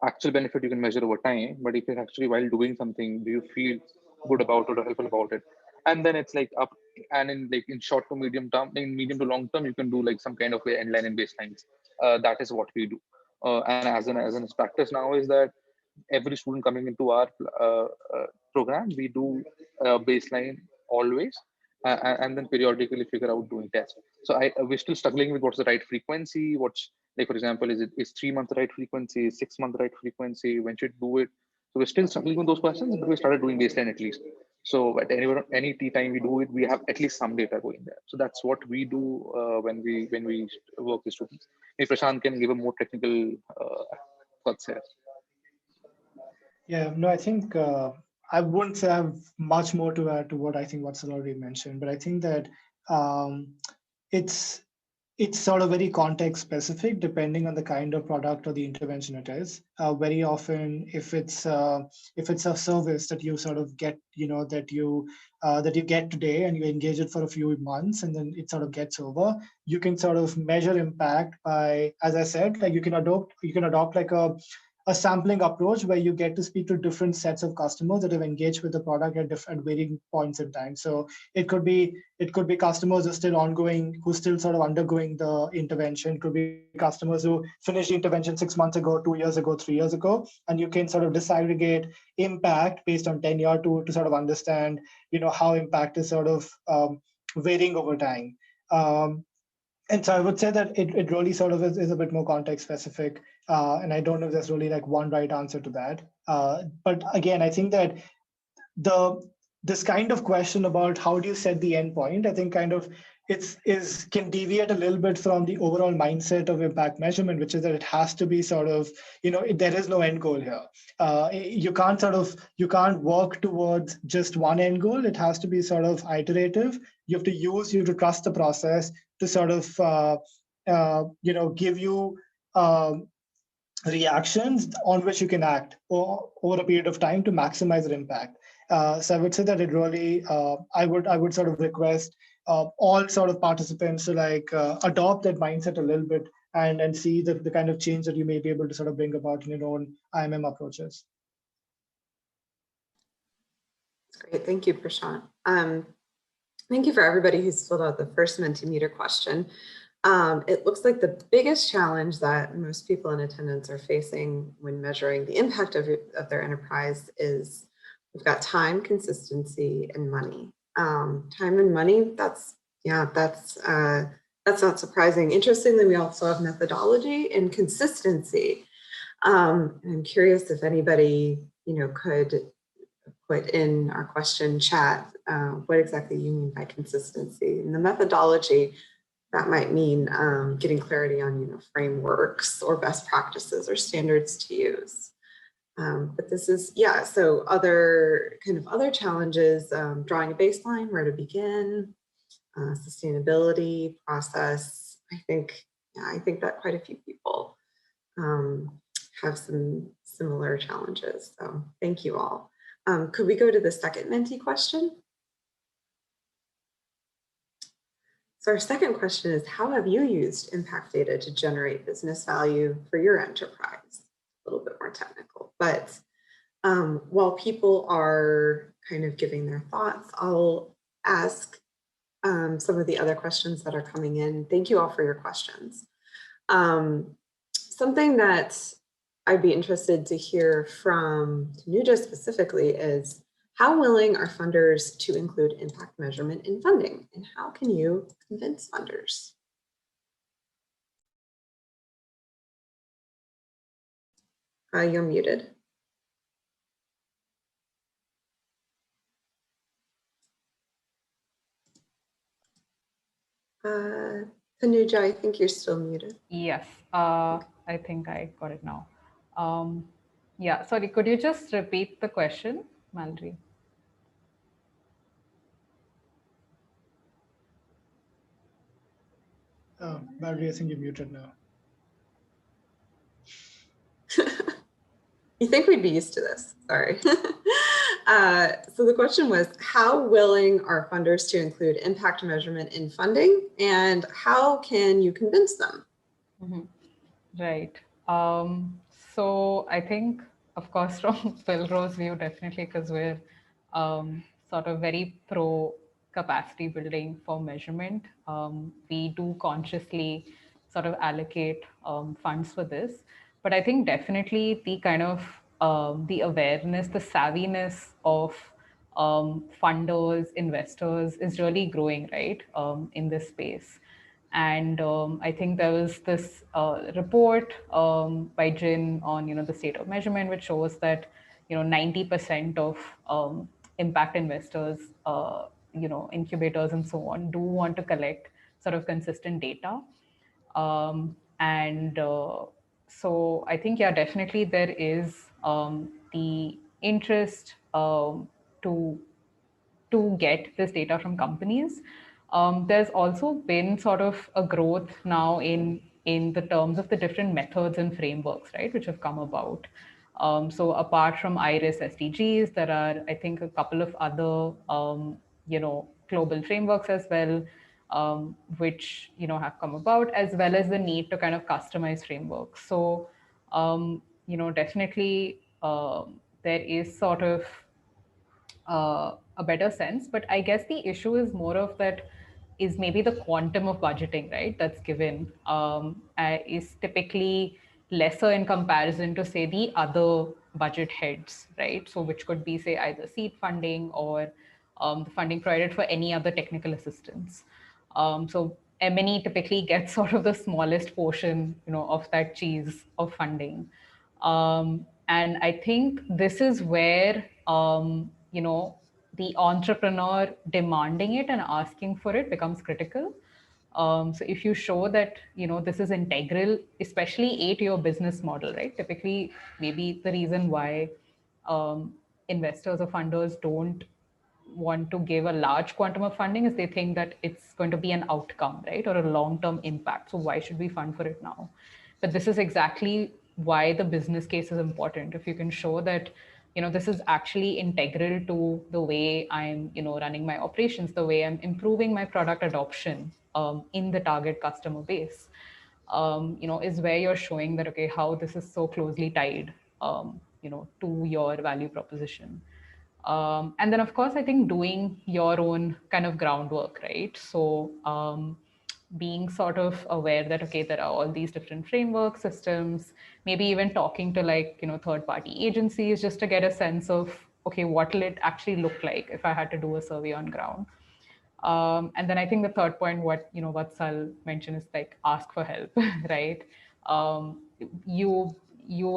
Actual benefit you can measure over time, but if it's actually while doing something, do you feel good about it or helpful about it? and then it's like up, and in like in short to medium term, in medium to long term, you can do like some kind of a end line and baselines. That is what we do. And as an practice now is that every student coming into our uh, program, we do baseline always, and then periodically figure out doing tests. So we're still struggling with what's the right frequency. What's, like, for example, is 3 month the right frequency? 6 month the right frequency? When should do it? So we're still struggling with those questions, but we started doing baseline at least. So at any tea time we do it, we have at least some data going there. So that's what we do when we work with students. If Prashant can give a more technical thoughts here. Yeah, no, I think I wouldn't say I have much more to add to what I think Vatsal already mentioned, but I think that um, it's sort of very context specific depending on the kind of product or the intervention it is. Very often, if it's a service that you sort of get, that you get today and you engage it for a few months and then it sort of gets over, you can sort of measure impact by, as I said, like you can adopt like a sampling approach where you get to speak to different sets of customers that have engaged with the product at different varying points in time. So it could be customers who are still ongoing, who still sort of undergoing the intervention. It could be customers who finished the intervention 6 months ago, 2 years ago, 3 years ago, and you can sort of disaggregate impact based on tenure to sort of understand, how impact is sort of varying over time. And so I would say that it really sort of is a bit more context specific. And I don't know if there's really like one right answer to that. But again, I think that this kind of question about how do you set the endpoint, I think kind of can deviate a little bit from the overall mindset of impact measurement, which is that it has to be sort of, there is no end goal here. You can't work towards just one end goal. It has to be sort of iterative. You have to trust the process to sort of, give you reactions on which you can act over a period of time to maximize the impact. So I would say that it really, I would sort of request all sort of participants to like adopt that mindset a little bit and see the kind of change that you may be able to sort of bring about in your own IMM approaches. That's great. Thank you, Prashant. Thank you for everybody who's filled out the first Mentimeter question. It looks like the biggest challenge that most people in attendance are facing when measuring the impact of their enterprise is we've got time, consistency, and money. Time and money, that's not surprising. Interestingly, we also have methodology and consistency. I'm curious if anybody, could put in our question chat what exactly you mean by consistency. And the methodology, that might mean getting clarity on, frameworks or best practices or standards to use. But this is, so other challenges, drawing a baseline, where to begin, sustainability, process. I think that quite a few people have some similar challenges. So thank you all. Could we go to the second Menti question? So our second question is, how have you used impact data to generate business value for your enterprise? A little bit more technical, but while people are kind of giving their thoughts, I'll ask some of the other questions that are coming in. Thank you all for your questions. Something that I'd be interested to hear from Tanuja specifically is, how willing are funders to include impact measurement in funding, and how can you convince funders? You're muted. Tanuja, I think you're still muted. Yes, I think I got it now. Yeah, sorry, could you just repeat the question, Mallory? Mallory, I think you're muted now. You think we'd be used to this? Sorry. So the question was, how willing are funders to include impact measurement in funding, and how can you convince them? Mm-hmm. Right. So I think, of course, from Villgro's view, definitely, because we're sort of very pro capacity building for measurement. We do consciously sort of allocate funds for this. But I think definitely the kind of the awareness, the savviness of funders, investors is really growing, right, in this space. And I think there was this report by Jin on, the state of measurement, which shows that, 90% of impact investors, incubators and so on, do want to collect sort of consistent data. And so I think, yeah, definitely there is the interest to get this data from companies. There's also been sort of a growth now in the terms of the different methods and frameworks, right, which have come about. So apart from IRIS SDGs, there are, I think, a couple of other, global frameworks as well, which, have come about, as well as the need to kind of customize frameworks. So, definitely there is sort of a better sense. But I guess the issue is more of that is maybe the quantum of budgeting, right, that's given is typically lesser in comparison to, say, the other budget heads, right? So which could be, say, either seed funding or the funding provided for any other technical assistance. So M&E typically gets sort of the smallest portion, of that cheese of funding. And I think this is where, the entrepreneur demanding it and asking for it becomes critical. So if you show that, this is integral, especially to your business model, right? Typically, maybe the reason why investors or funders don't want to give a large quantum of funding is they think that it's going to be an outcome, right, or a long-term impact. So why should we fund for it now? But this is exactly why the business case is important. If you can show that, this is actually integral to the way I'm, running my operations, the way I'm improving my product adoption in the target customer base, is where you're showing that, okay, how this is so closely tied, to your value proposition. And then, of course, I think doing your own kind of groundwork, right? So being sort of aware that, okay, there are all these different framework systems, maybe even talking to third-party agencies just to get a sense of, okay, what will it actually look like if I had to do a survey on ground? And then I think the third point, what Vatsal mentioned, is like ask for help, right? You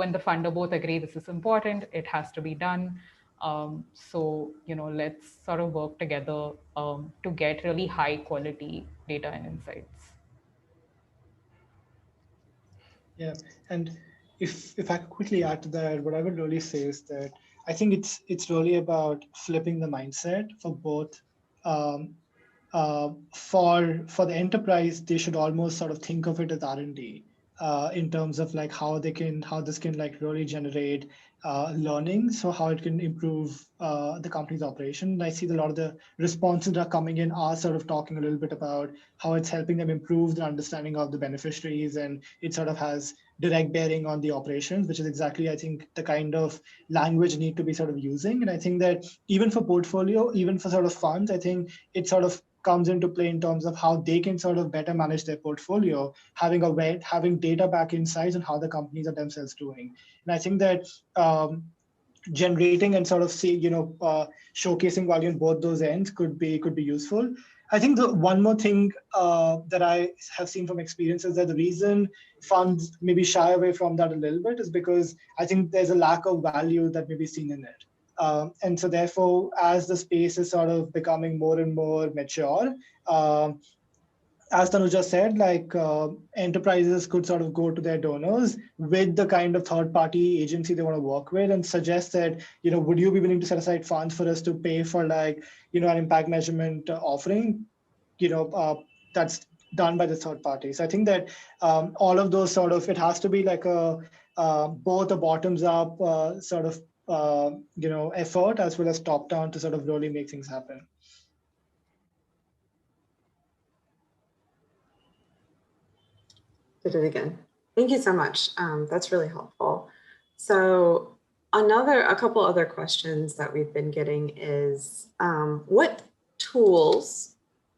and the funder both agree this is important, it has to be done. So let's sort of work together to get really high quality data and insights. Yeah, and if I could quickly add to that, what I would really say is that I think it's really about flipping the mindset for both. For the enterprise, they should almost sort of think of it as R&D in terms of like how this can like really generate learning, so how it can improve the company's operation. And I see that a lot of the responses that are coming in are sort of talking a little bit about how it's helping them improve their understanding of the beneficiaries, and it sort of has direct bearing on the operations, which is exactly, I think, the kind of language need to be sort of using. And I think that even for portfolio, even for sort of funds, I think it sort of comes into play in terms of how they can sort of better manage their portfolio, having data back insights on how the companies are themselves doing. And I think that generating and sort of showcasing value on both those ends could be useful. I think the one more thing that I have seen from experience is that the reason funds maybe shy away from that a little bit is because I think there's a lack of value that may be seen in it. And so therefore, as the space is sort of becoming more and more mature, as Tanuja said, like enterprises could sort of go to their donors with the kind of third-party agency they want to work with and suggest that, would you be willing to set aside funds for us to pay for like, an impact measurement offering, that's done by the third party. So I think that all of those sort of, it has to be like both a bottoms up sort of, effort as well as top down to sort of really make things happen. Did it again. Thank you so much. That's really helpful. So A couple other questions that we've been getting is what tools,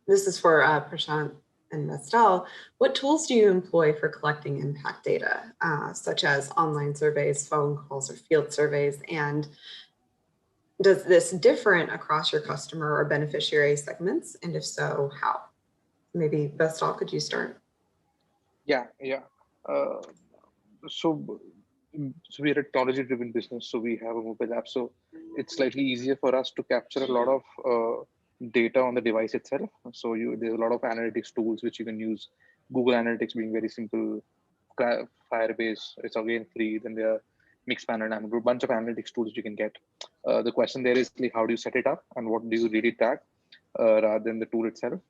this is for Prashant and Vestal, what tools do you employ for collecting impact data, such as online surveys, phone calls, or field surveys? And does this different across your customer or beneficiary segments? And if so, how? Maybe Vestal, could you start? Yeah. Uh, so, so we're a technology-driven business, so we have a mobile app. So it's slightly easier for us to capture a lot of data on the device itself. So there's a lot of analytics tools which you can use. Google Analytics being very simple. Firebase, it's again free. Then there are Mixpanel and a bunch of analytics tools you can get. The question there is like, how do you set it up and what do you really track rather than the tool itself?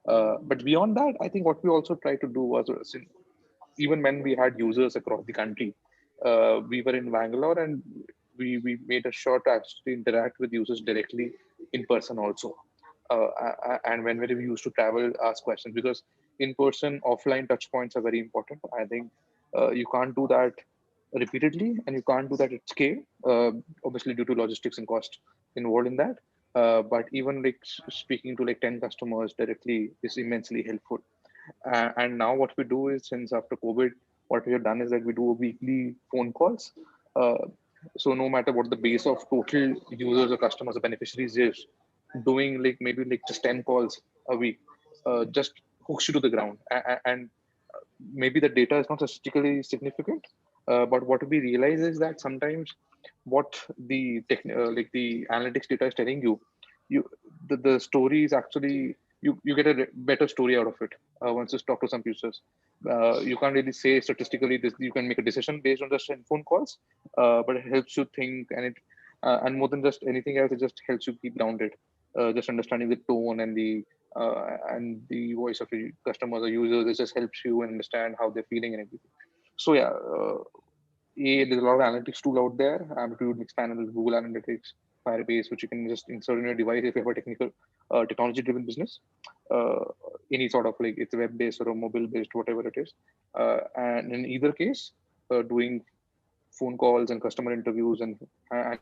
But beyond that, I think what we also try to do was, even when we had users across the country, we were in Bangalore and we made a sure to actually interact with users directly in person also. And whenever we used to travel, ask questions, because in-person, offline touch points are very important. I think you can't do that repeatedly and you can't do that at scale, obviously due to logistics and cost involved in that. But even like speaking to like 10 customers directly is immensely helpful. And now what we do is, since after COVID, what we have done is that we do weekly phone calls. Uh, so no matter what the base of total users or customers or beneficiaries is, doing like maybe like just 10 calls a week just hooks you to the ground. And maybe the data is not statistically significant, but what we realize is that sometimes what like the analytics data is telling you, the story is actually, you get a better story out of it once you talk to some users. You can't really say statistically this, you can make a decision based on just phone calls, but it helps you think, and more than just anything else, it just helps you keep grounded. Just understanding the tone and the voice of your customers or users, it just helps you understand how they're feeling and everything. So yeah, there's a lot of analytics tool out there. I'm to Mixpanel, Google Analytics, Firebase, which you can just insert in your device if you have a technology-driven business. Any sort of like it's web-based or a mobile-based, whatever it is. And in either case, doing phone calls and customer interviews and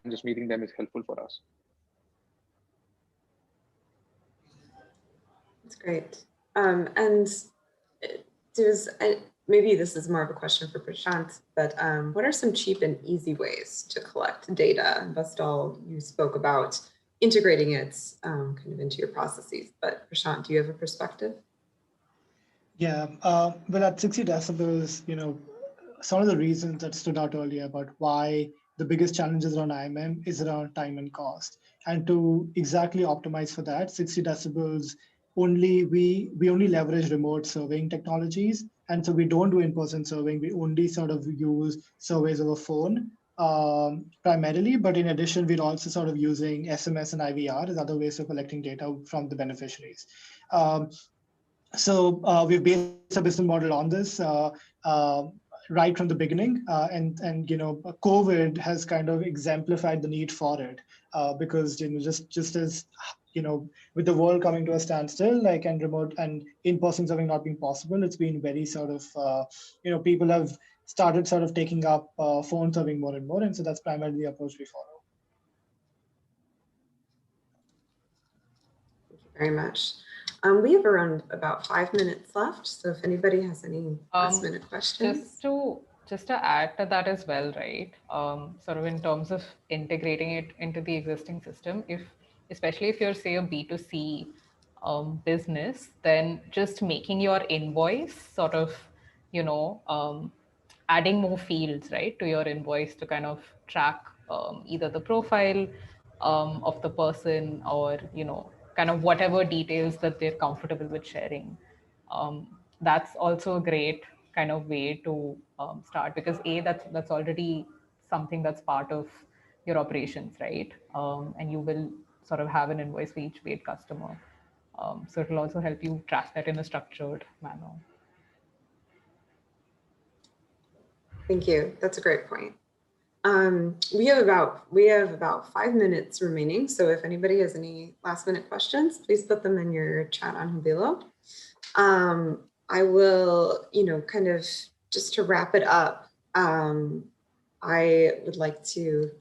just meeting them is helpful for us. That's great. And maybe this is more of a question for Prashant, but what are some cheap and easy ways to collect data? Vestal, you spoke about integrating it kind of into your processes, but Prashant, do you have a perspective? Yeah, well, at 60 decibels, some of the reasons that stood out earlier about why the biggest challenges around IMM is around time and cost. And to exactly optimize for that, 60 decibels we only leverage remote surveying technologies. And so we don't do in-person surveying. We only sort of use surveys over phone primarily. But in addition, we're also sort of using SMS and IVR as other ways of collecting data from the beneficiaries. So we've based a business model on this right from the beginning, and COVID has kind of exemplified the need for it because just as with the world coming to a standstill, like and remote and in-person surveying not being possible, it's been very sort of people have started sort of taking up phone surveying more and more, and so that's primarily the approach we follow. Thank you very much. We have around about 5 minutes left, so if anybody has any last minute questions. Just to add to that as well, right? Sort of in terms of integrating it into the existing system, especially if you're, say, a B2C business, then just making your invoice sort of, adding more fields, right, to your invoice to kind of track either the profile of the person or, kind of whatever details that they're comfortable with sharing. That's also a great kind of way to start, because that's already something that's part of your operations, right? And you will sort of have an invoice for each paid customer. So it'll also help you track that in a structured manner. Thank you. That's a great point. We have about 5 minutes remaining. So if anybody has any last minute questions, please put them in your chat on Habilo. I will, kind of just to wrap it up, I would like to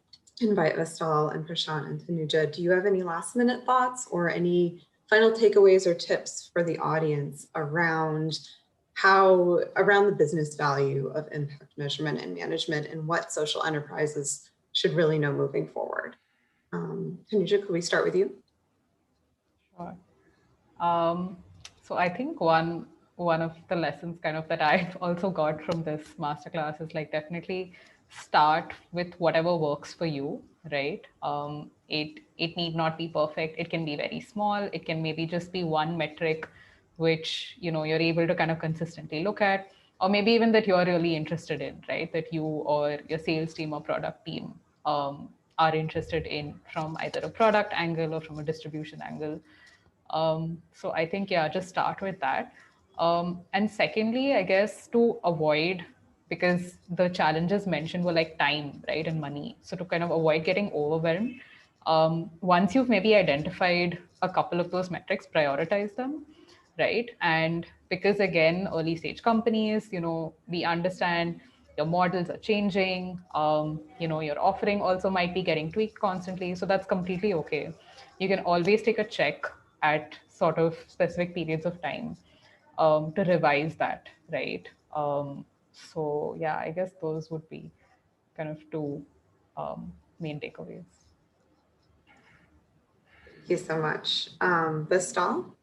invite Vestal and Prashant and Tanuja, do you have any last minute thoughts or any final takeaways or tips for the audience around the business value of impact measurement and management and what social enterprises should really know moving forward? Tanuja, could we start with you? Sure. So I think one of the lessons kind of that I've also got from this masterclass is like definitely start with whatever works for you, right? It need not be perfect. It can be very small. It can maybe just be one metric which you're able to kind of consistently look at, or maybe even that you're really interested in, right? That you or your sales team or product team are interested in from either a product angle or from a distribution angle. So I think, yeah, just start with that. And secondly, I guess to avoid, because the challenges mentioned were like time, right, and money. So to kind of avoid getting overwhelmed, once you've maybe identified a couple of those metrics, prioritize them, right? And because again, early stage companies, we understand your models are changing, your offering also might be getting tweaked constantly. So that's completely okay. You can always take a check at sort of specific periods of time to revise that, right? So yeah, I guess those would be kind of two main takeaways. Thank you so much. Vestal?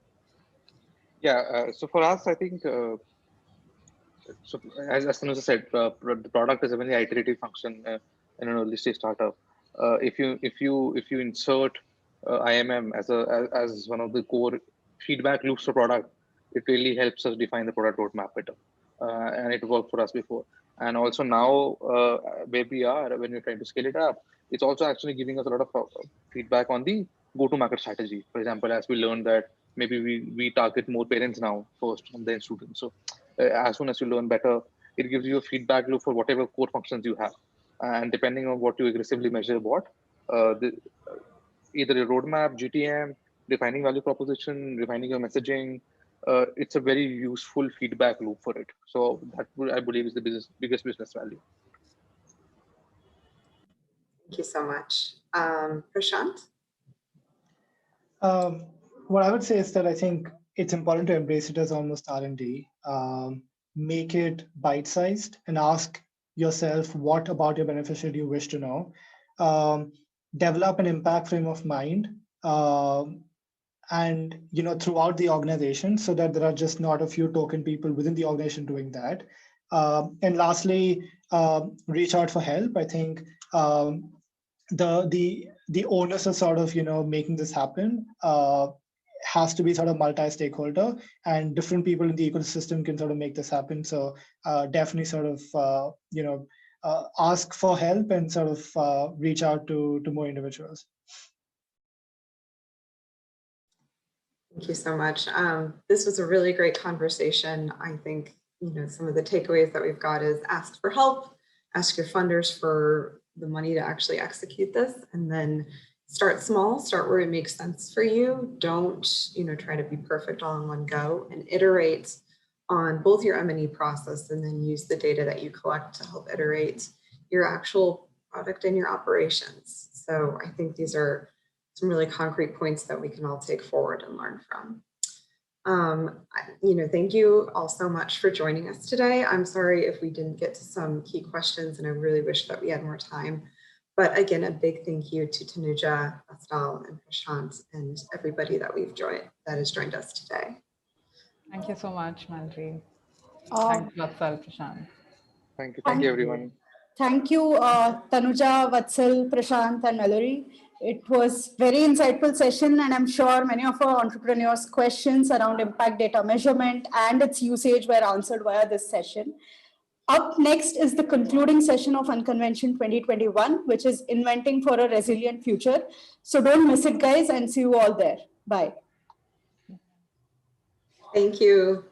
Yeah, so for us, I think, so as Tanuja said, the product is a very iterative function in an early stage startup. If you insert IMM as one of the core feedback loops for product, it really helps us define the product roadmap better, and it worked for us before. And also now, where we are when we're trying to scale it up, it's also actually giving us a lot of feedback on the go-to-market strategy. For example, as we learned that maybe we target more parents now first and then students. So as soon as you learn better, it gives you a feedback loop for whatever core functions you have. And depending on what you aggressively measure, either a roadmap, GTM, defining value proposition, refining your messaging, it's a very useful feedback loop for it. So that I believe is the biggest business value. Thank you so much. Prashant? What I would say is that I think it's important to embrace it as almost R&D. Make it bite-sized and ask yourself what about your beneficiary you wish to know. Develop an impact frame of mind, and throughout the organization, so that there are just not a few token people within the organization doing that. And lastly, reach out for help. I think the onus of sort of making this happen has to be sort of multi-stakeholder, and different people in the ecosystem can sort of make this happen. So definitely sort of ask for help and sort of reach out to more individuals. Thank you so much. This was a really great conversation. I think some of the takeaways that we've got is ask for help, ask your funders for the money to actually execute this, and then start small, start where it makes sense for you. Don't try to be perfect all in one go, and iterate on both your M&E process, and then use the data that you collect to help iterate your actual product and your operations. So I think these are some really concrete points that we can all take forward and learn from. Thank you all so much for joining us today. I'm sorry if we didn't get to some key questions, and I really wish that we had more time. But again, a big thank you to Tanuja, Vestal, and Prashant, and everybody that has joined us today. Thank you so much, Mallory. Thanks, Vatsal, Prashant. Thank you, everyone. Thank you, Tanuja, Vatsal, Prashant, and Mallory. It was very insightful session, and I'm sure many of our entrepreneurs' questions around impact data measurement and its usage were answered via this session. Up next is the concluding session of Unconvention 2021, which is Inventing for a Resilient Future. So don't miss it, guys, and see you all there. Bye. Thank you.